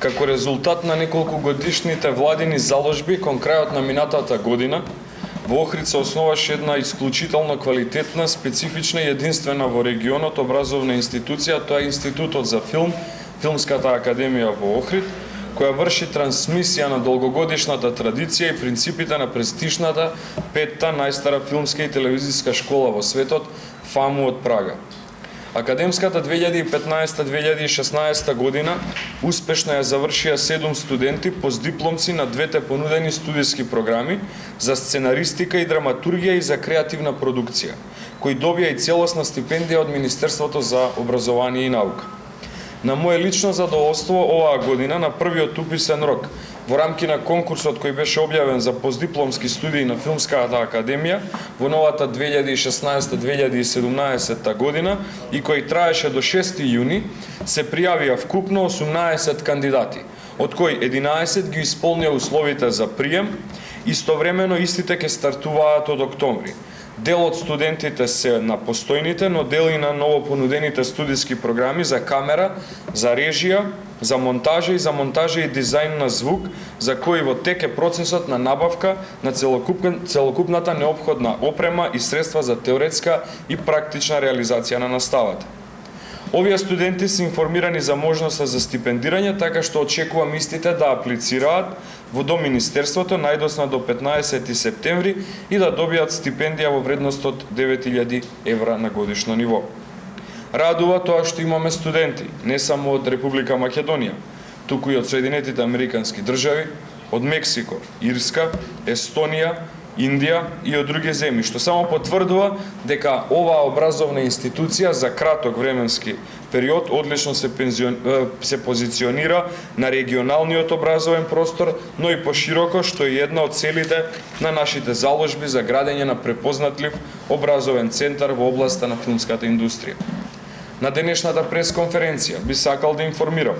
Како резултат на неколку годишните владини заложби кон крајот на минатата година, во Охрид се основаше една исклучително квалитетна, специфична и единствена во регионот образовна институција, тоа е Институтот за филм, Филмската академија во Охрид, која врши трансмисија на долгогодишната традиција и принципите на престижната петта најстара филмска и телевизиска школа во светот, ФАМУ од Прага. Академската 2015-2016 година успешно ја завршија 7 студенти постдипломци на двете понудени студиски програми за сценаристика и драматургија и за креативна продукција, кои добија и целосна стипендија од Министерството за образование и наука. На моје лично задоволство, оваа година на првиот уписен рок во рамки на конкурсот кој беше објавен за постдипломски студии на Филмската академија во новата 2016-2017 година и кој траеше до 6 јуни, се пријавија вкупно 18 кандидати, од кои 11 ги исполнија условите за прием, истовремено истите ќе стартуваат од октомври. Дел од студентите се на постојните, но дел и на новопонудените студиски програми за камера, за режија, за монтажа и дизајн на звук, за кои во тек е процесот на набавка на целокупната неопходна опрема и средства за теоретска и практична реализација на наставата. Овие студенти се информирани за можноста за стипендирање, така што очекувам истите да аплицираат до Министерството најдосно до 15 септември и да добијат стипендија во вредност од 9000 евра на годишно ниво. Радува тоа што имаме студенти, не само од Република Македонија, туку и од Соединетите Американски држави, од Мексико, Ирска, Естонија, Индија и од други земји, што само потврдува дека оваа образовна институција за краток временски период одлично се позиционира на регионалниот образовен простор, но и пошироко, што е една од целите на нашите заложби за градење на препознатлив образовен центар во областа на филмската индустрија. На денешната пресконференција би сакал да информирам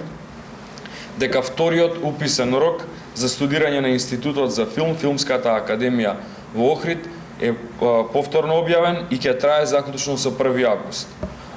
дека вториот уписен рок за студирање на Институтот за филм, Филмската академија во Охрид е повторно објавен и ќе трае заклучно со 1 август.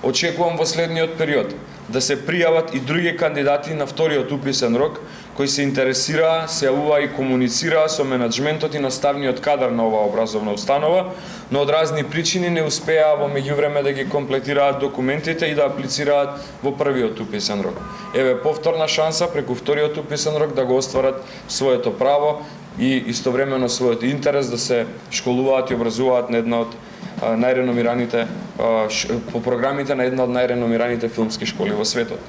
Очекувам во следниот период да се пријават и други кандидати на вториот уписен рок кои се интересираа, се јавуваа и комуницираа со менаџментот и наставниот кадар на оваа образовна установа, но од разни причини не успеаа во меѓувреме да ги комплетираат документите и да аплицираат во првиот уписен рок. Еве повторна шанса преку вториот уписен рок да го остварат своето право и истовремено својот интерес да се школуваат и образуваат на една од најреномираните по програмите на една од најреномираните филмски школи во светот.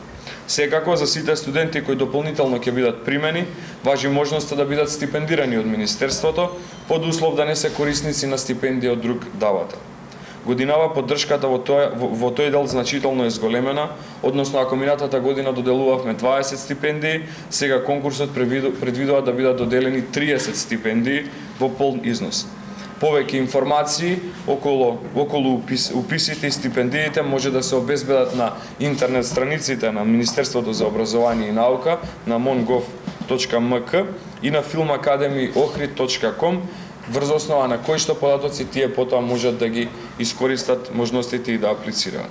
Секако за сите студенти кои дополнително ќе бидат примени, важи можноста да бидат стипендирани од Министерството под услов да не се корисници на стипендија од друг давател. Годинава поддршката во тој дел значително е зголемена, односно ако минатата година доделувавме 20 стипендии, сега конкурсот предвидува да бидат доделени 30 стипендии во полн износ. Повеќе информации околу уписите и стипендиите може да се обезбедат на интернет страниците на Министерството за образование и наука на mon.gov.mk и на filmacademyohrid.com, врз основа на кои што податоци тие потоа можат да ги искористат можностите и да аплицираат.